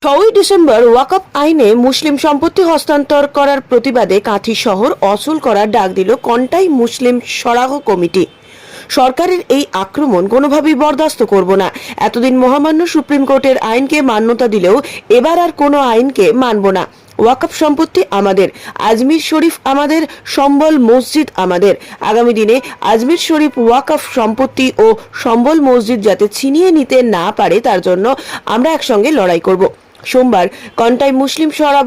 6ই December ওয়াকফ আইনে মুসলিম সম্পত্তি হস্তান্তর করার প্রতিবাদে কাঁথি শহর অচল করার ডাক দিল কন্টাই মুসলিম সরাহ কমিটি। সরকারের এই আক্রমণ কোনোভাবেই বরদাস্ত করব না। এতদিন মহামান্য সুপ্রিম কোর্টের আইনকে মান্যতা দিলেও এবার আর কোনো আইনকে মানব না। ওয়াকফ সম্পত্তি আমাদের, আজমির শরীফ আমাদের, সম্বল মসজিদ আমাদের। আগামী দিনে আজমির শরীফ ওয়াকফ সম্পত্তি ও সম্বল মসজিদ যাতে ছিনিয়ে নিতে না পারে তার জন্য আমরা একসঙ্গে লড়াই করব। সোমবার কন্টাই মুসলিম সরাহ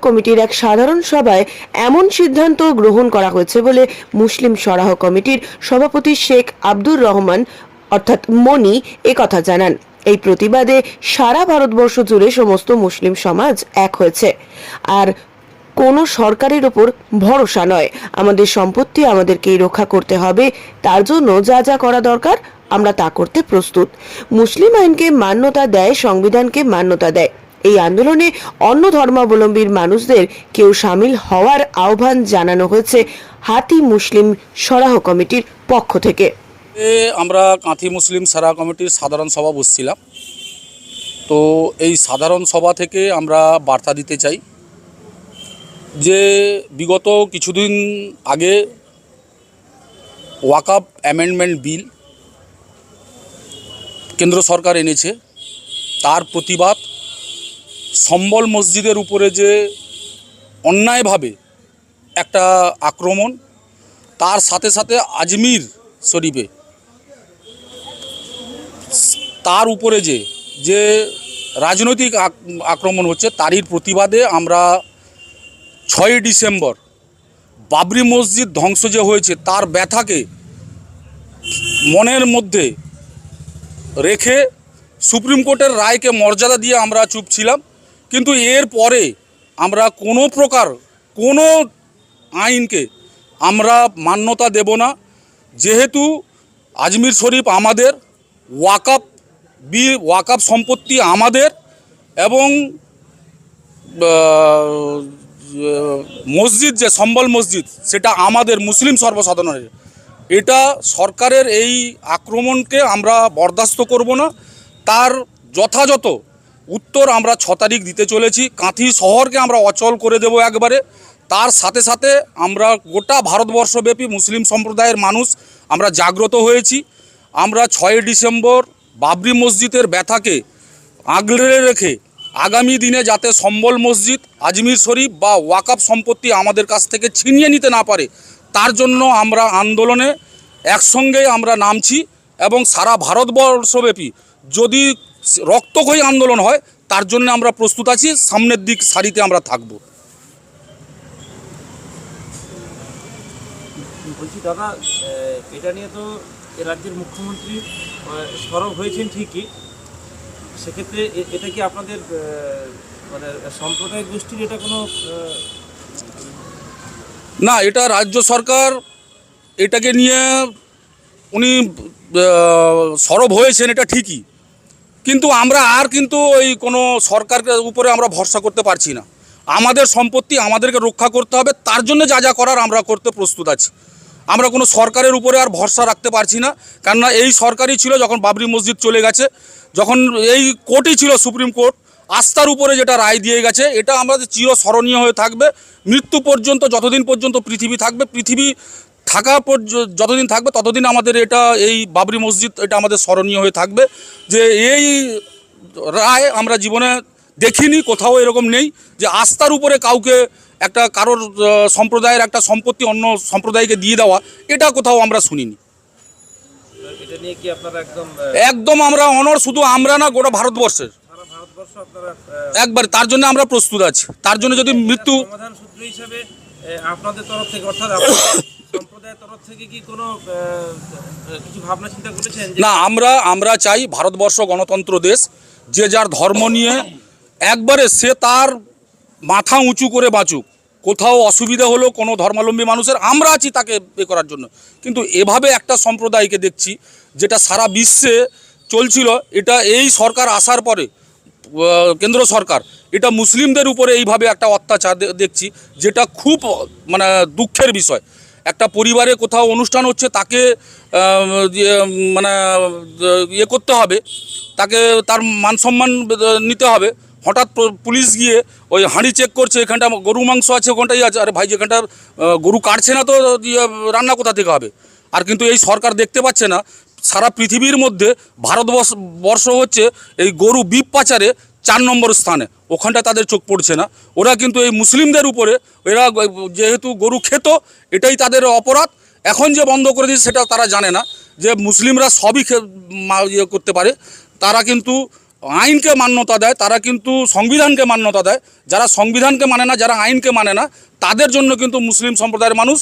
কমিটির এক সাধারণ সভায় এমন সিদ্ধান্ত গ্রহণ করা হয়েছে বলে মুসলিম সরাহ কমিটির সভাপতি শেখ আব্দুর রহমান অর্থাৎ মনি একথা জানান। এই প্রতিবাদে সারা ভারতবর্ষ জুড়ে সমস্ত মুসলিম সমাজ এক হয়েছে। আর কোনো সরকারের ওপর ভরসা নয়। আমাদের সম্পত্তি আমাদেরকেই রক্ষা করতে হবে। তার জন্য যা যা করা দরকার আমরা তা করতে প্রস্তুত। মুসলিম আইনকে মান্যতা দেয়, সংবিধানকে মান্যতা দেয়। এই আন্দোলনে অন্য ধর্মাবলম্বীর মানুষদের কেউ সামিল হওয়ার আহ্বান জানানো হয়েছে হাতি মুসলিম সরাহ কমিটির পক্ষ থেকে। আমরা কাঁথি মুসলিম সরাহ কমিটির সাধারণ সভা বসছিলাম। তো এই সাধারণ সভা থেকে আমরা বার্তা দিতে চাই যে বিগত কিছুদিন আগে ওয়াকফ অ্যামেন্ডমেন্ট বিল কেন্দ্র সরকার এনেছে, তার প্রতিবাদ সম্বল মসজিদের উপরে যে অন্যায়ভাবে একটা আক্রমণ, তার সাথে সাথে আজমির শরীফে তার উপরে যে রাজনৈতিক আক্রমণ হচ্ছে, তারই প্রতিবাদে আমরা 6ই ডিসেম্বর বাবরি মসজিদ ধ্বংস যে হয়েছে তার ব্যথাকে মনের মধ্যে রেখে সুপ্রিম কোর্টের রায়কে মর্যাদা দিয়ে আমরা চুপ ছিলাম। কিন্তু এর পরে আমরা কোনো প্রকার কোনো আইনকে আমরা মান্যতা দেব না। যেহেতু আজমির শরীফ আমাদের, ওয়াকফ সম্পত্তি আমাদের এবং মসজিদ যে সম্বল মসজিদ সেটা আমাদের মুসলিম সর্বসাধারণের। এটা সরকারের এই আক্রমণকে আমরা বরদাস্ত করব না। তার যথাযথ উত্তর আমরা 6 তারিখ দিতে চলেছি। কাঁথি শহরকে আমরা অচল করে দেব একবারে। তার সাথে সাথে আমরা গোটা ভারতবর্ষব্যাপী মুসলিম সম্প্রদায়ের মানুষ আমরা জাগ্রত হয়েছি। আমরা 6ই ডিসেম্বর বাবরি মসজিদের ব্যথাকে আগলে রেখে আগামী দিনে যাতে সম্বল মসজিদ, আজমির শরীফ বা ওয়াকফ সম্পত্তি আমাদের কাছ থেকে ছিনিয়ে নিতে না পারে, তার জন্য আমরা আন্দোলনে একসঙ্গে আমরা নামছি। এবং সারা ভারতবর্ষব্যাপী যদি রক্তক্ষয়ী আন্দোলন হয় তার জন্য আমরা প্রস্তুত আছি। সামনের দিক সারিতে আমরা থাকব। বলছি দাদা, এটা নিয়ে তো রাজ্যের মুখ্যমন্ত্রী সরব হয়েছেন ঠিকই, সেক্ষেত্রে এটা কি আপনাদের মানে সাম্প্রদায়িক গোষ্ঠীর এটা কোনো না? এটা রাজ্য সরকার এটাকে নিয়ে উনি সরব হয়েছেন, এটা ঠিকই। কিন্তু আমরা কিন্তু ওই কোনো সরকারের উপরে আমরা ভরসা করতে পারছি না। আমাদের সম্পত্তি আমাদেরকে রক্ষা করতে হবে, তার জন্য যা যা করার আমরা করতে প্রস্তুত আছি। আমরা কোনো সরকারের উপরে আর ভরসা রাখতে পারছি না, কেননা এই সরকারই ছিল যখন বাবরি মসজিদ চলে গেছে, যখন এই কোর্টই ছিল সুপ্রিম কোর্ট, আস্থার উপরে যেটা রায় দিয়ে গেছে, এটা আমাদের চিরস্মরণীয় হয়ে থাকবে মৃত্যু পর্যন্ত। যতদিন পর্যন্ত পৃথিবী থাকবে, পৃথিবী থাকা যতদিন থাকবে ততদিন আমাদের এটা এই বাবরি মসজিদ এটা আমাদের স্মরণীয় হয়ে থাকবে। যে এই রায় আমরা জীবনে দেখিনি, কোথাও এরকম নেই যে আস্থার উপরে কাউকে একটা কারোর সম্প্রদায়ের একটা সম্পত্তি অন্য সম্প্রদায়কে দিয়ে দেওয়া, এটা কোথাও আমরা শুনিনি। এটা নিয়ে কি আপনারা একদম আমরা অনড়, শুধু আমরা না, গোটা ভারতবর্ষের সারা ভারতবর্ষ আপনারা একবার তার জন্য আমরা প্রস্তুত আছি। তার জন্য যদি মৃত্যু সমাধান সূত্র হিসেবে আপনাদের তরফ থেকে অর্থাৎ সম্প্রদায়ের তরফ থেকে কি কোনো কিছু ভাবনা চিন্তা করেছেন? না, আমরা চাই ভারতবর্ষ গণতন্ত্র দেশ, যে যার ধর্ম নিয়ে একবারে সে তার মাথা উঁচু করে বাঁচুক। কোথাও অসুবিধা হলো কোনো ধর্মাবলম্বী মানুষের, আমরা আছি তাকে করার জন্য। কিন্তু এভাবে একটা সম্প্রদায়কে দেখছি যেটা সারা বিশ্বে চলছিল, এটা এই সরকার আসার পরে কেন্দ্র সরকার এটা মুসলিমদের উপরে এইভাবে একটা অত্যাচার দেখছি, যেটা খুব মানে দুঃখের বিষয়। একটা পরিবারে কোথাও অনুষ্ঠান হচ্ছে, তাকে মানে ইয়ে করতে হবে, তাকে তার মান সম্মান নিতে হবে। হঠাৎ পুলিশ গিয়ে ওই হাঁড়ি চেক করছে, এখানটা গরু মাংস আছে, ওখানটাই আছে। আরে ভাই, যেখানটার গরু কাটছে না তো রান্না কোথা থেকে হবে? আর কিন্তু এই সরকার দেখতে পাচ্ছে না, সারা পৃথিবীর মধ্যে ভারতবর্ষ হচ্ছে এই গরু বিপ পাচারে 4 নম্বর স্থানে। ওখানটা তাদের চোখ পড়ছে না। ওরা কিন্তু এই মুসলিমদের উপরে, এরা যেহেতু গরু খেত, এটাই তাদের অপরাধ। এখন যে বন্ধ করে দিয়েছে সেটা তারা জানে না যে মুসলিমরা সবই ইয়ে করতে পারে। তারা কিন্তু আইনকে মান্যতা দেয়, তারা কিন্তু সংবিধানকে মান্যতা দেয়। যারা সংবিধানকে মানে না, যারা আইনকে মানে না, তাদের জন্য কিন্তু মুসলিম সম্প্রদায়ের মানুষ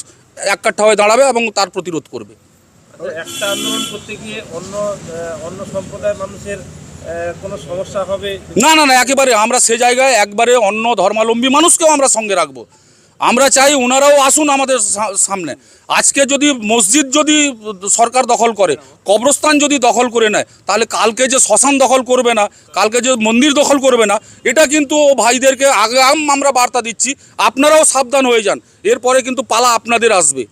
এককাঠ্টা হয়ে দাঁড়াবে এবং তার প্রতিরোধ করবে। একটা আন্দোলন করতে গিয়ে অন্য সম্প্রদায়ের মানুষের কোনো সমস্যা হবে? না না না, একেবারে আমরা সে জায়গায় একবারে অন্য ধর্মাবলম্বী মানুষকেও আমরা সঙ্গে রাখবো। আমরা চাই ওনারাও আসুন আমাদের সামনে। আজকে যদি মসজিদ যদি সরকার দখল করে, কবরস্থান যদি দখল করে নেয়, তাহলে কালকে যে শ্মশান দখল করবে না, কালকে যে মন্দির দখল করবে না, এটা কিন্তু ভাইদেরকে আগাম আমরা বার্তা দিচ্ছি। আপনারাও সাবধান হয়ে যান, এরপরে কিন্তু পালা আপনাদের আসবে।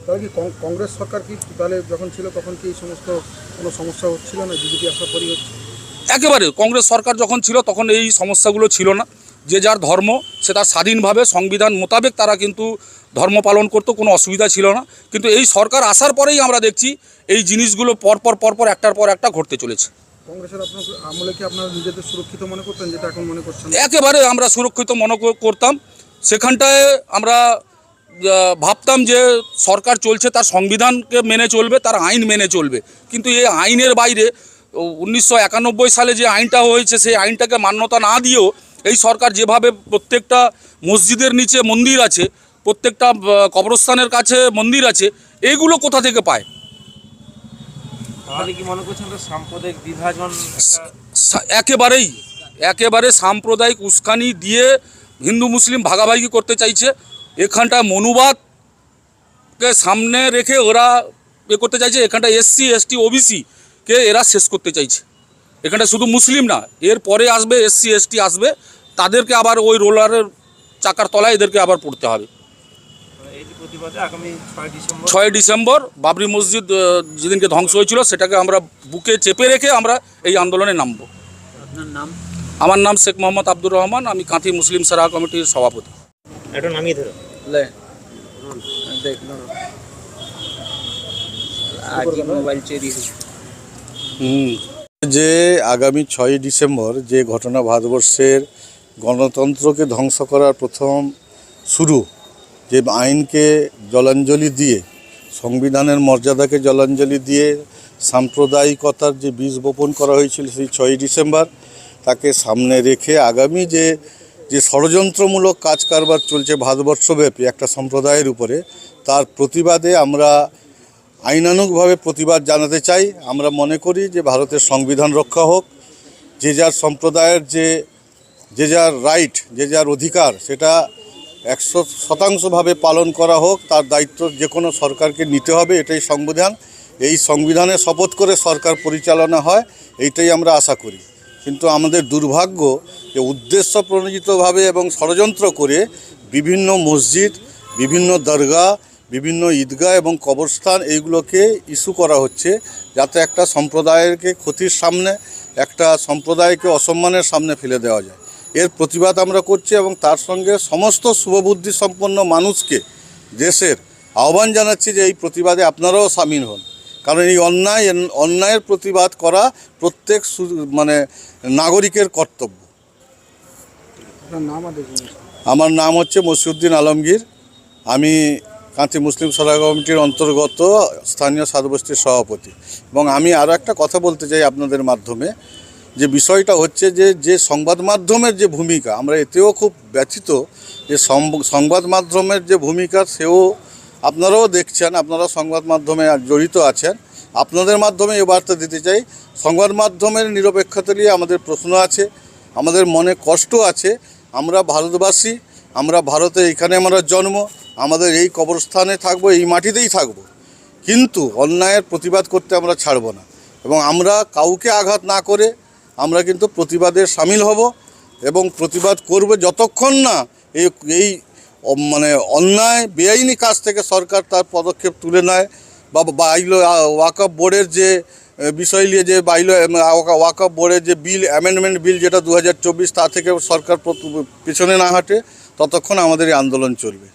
তাহলে কি কংগ্রেস সরকার কি তাহলে যখন ছিল তখন কি এই সমস্ত কোনো সমস্যা হচ্ছিল না, বিজেপি আসার পরই হচ্ছে? একেবারে কংগ্রেস সরকার যখন ছিল তখন এই সমস্যাগুলো ছিল না। যে যার ধর্ম সে তার স্বাধীনভাবে সংবিধান মোতাবেক তারা কিন্তু ধর্ম পালন করতো, কোনো অসুবিধা ছিল না। কিন্তু এই সরকার আসার পরেই আমরা দেখছি এই জিনিসগুলো পরপর একটার পর একটা ঘটতে চলেছে। কংগ্রেসের আপনার আমলে কি আপনারা নিজেদের সুরক্ষিত মনে করতেন, যেটা এখন মনে করছেন? একেবারে আমরা সুরক্ষিত মনে করতাম। সেখানটায় আমরা ভাবতাম যে সরকার চলছে তার সংবিধানকে মেনে চলবে, তার আইন মেনে চলবে। কিন্তু এই আইনের বাইরে 1991 সালে যে আইনটা হয়েছে, সেই আইনটাকে মান্যতা না দিয়েও এই সরকার যেভাবে প্রত্যেকটা মসজিদের নিচে মন্দির আছে, প্রত্যেকটা কবরস্থানের কাছে মন্দির আছে, এইগুলো কোথা থেকে পায়? তাহলে কি মনে করছেন সাম্প্রদায়িক বিভাজন? একেবারে সাম্প্রদায়িক উস্কানি দিয়ে হিন্দু মুসলিম ভাগাভাগি করতে চাইছে। এখানটা মনুবাদকে সামনে রেখে ওরা করতে চাইছে। এখানটা SC ST OBC কে এরা শেষ করতে চাইছে। এখানটা শুধু মুসলিম না, এর পরে আসবে SC ST আসবে, তাদেরকে আবার ওই রোলারের চাকার তলায় এদেরকে আবার পড়তে হবে। এই যে প্রতিবাদে আগামী 6 ডিসেম্বর বাবরি মসজিদ যেদিনকে ধ্বংস হয়েছিল, সেটাকে আমরা বুকে চেপে রেখে আমরা এই আন্দোলনে নামব। আপনার নাম? আমার নাম শেখ মোহাম্মদ আব্দুর রহমান, আমি কাঁথি মুসলিম সারাহ কমিটির সভাপতি। এটা নামিয়ে ধরো। মোবাইল চুরি যে আগামী 6 ডিসেম্বর যে ঘটনা ভারতবর্ষের গণতন্ত্রকে ধ্বংস করার প্রথম শুরু, যে আইনকে জলাঞ্জলি দিয়ে, সংবিধানের মর্যাদাকে জলাঞ্জলি দিয়ে সাম্প্রদায়িকতার যে বীজ বপন করা হয়েছিল সেই 6 ডিসেম্বর, তাকে সামনে রেখে আগামী যে ষড়যন্ত্রমূলক কাজ কারবার চলছে ভারতবর্ষব্যাপী একটা সম্প্রদায়ের উপরে, তার প্রতিবাদে আমরা আইনানুগভাবে প্রতিবাদ জানাতে চাই। আমরা মনে করি যে ভারতের সংবিধান রক্ষা হোক, যে যার সম্প্রদায়ের যে যার রাইট, যে যার অধিকার, সেটা 100% পালন করা হোক। তার দায়িত্ব যে কোনো সরকারকে নিতে হবে, এটাই সংবিধান। এই সংবিধানে শপথ করে সরকার পরিচালনা হয়, এইটাই আমরা আশা করি। কিন্তু আমাদের দুর্ভাগ্য যে উদ্দেশ্য প্রণোদিতভাবে এবং ষড়যন্ত্র করে বিভিন্ন মসজিদ, বিভিন্ন দরগা, বিভিন্ন ঈদগাহ এবং কবরস্থান এইগুলোকে ইস্যু করা হচ্ছে, যাতে একটা সম্প্রদায়কে ক্ষতির সামনে, একটা সম্প্রদায়কে অসম্মানের সামনে ফেলে দেওয়া যায়। এর প্রতিবাদ আমরা করছি এবং তার সঙ্গে সমস্ত শুভবুদ্ধি সম্পন্ন মানুষকে দেশের আহ্বান জানাচ্ছি যে এই প্রতিবাদে আপনারাও সামিল হন। কারণ এই অন্যায়ের প্রতিবাদ করা প্রত্যেক নাগরিকের কর্তব্য। আমার নাম হচ্ছে মসিউদ্দিন আলমগীর। আমি কাঁথি মুসলিম সারাহ কমিটির অন্তর্গত স্থানীয় সাতবস্তির সভাপতি। এবং আমি আরও একটা কথা বলতে চাই আপনাদের মাধ্যমে, যে বিষয়টা হচ্ছে যে সংবাদ মাধ্যমের যে ভূমিকা, আমরা এতেও খুব ব্যথিত যে সংবাদ মাধ্যমের যে ভূমিকা, সেও আপনারাও দেখছেন, আপনারা সংবাদ মাধ্যমে জড়িত আছেন। আপনাদের মাধ্যমে এ বার্তা দিতে চাই, সংবাদ মাধ্যমের নিরপেক্ষতা নিয়ে আমাদের প্রশ্ন আছে, আমাদের মনে কষ্ট আছে। আমরা ভারতবাসী, আমরা ভারতে, এখানে আমরা জন্ম, আমাদের এই কবরস্থানে থাকবো, এই মাটিতেই থাকবো, কিন্তু অন্যায়ের প্রতিবাদ করতে আমরা ছাড়ব না। এবং আমরা কাউকে আঘাত না করে আমরা কিন্তু প্রতিবাদে সামিল হব এবং প্রতিবাদ করব যতক্ষণ না এই অন্যায় বেআইনি কাজ থেকে সরকার তার পদক্ষেপ তুলে নেয় বা বাইলো ওয়াকফ বোর্ডের যে বিষয় নিয়ে যে বাইলো ওয়াকফ বোর্ডের যে বিল অ্যামেন্ডমেন্ট বিল যেটা 2024 তা থেকে সরকার পেছনে না হাঁটে ততক্ষণ আমাদের এই আন্দোলন চলবে।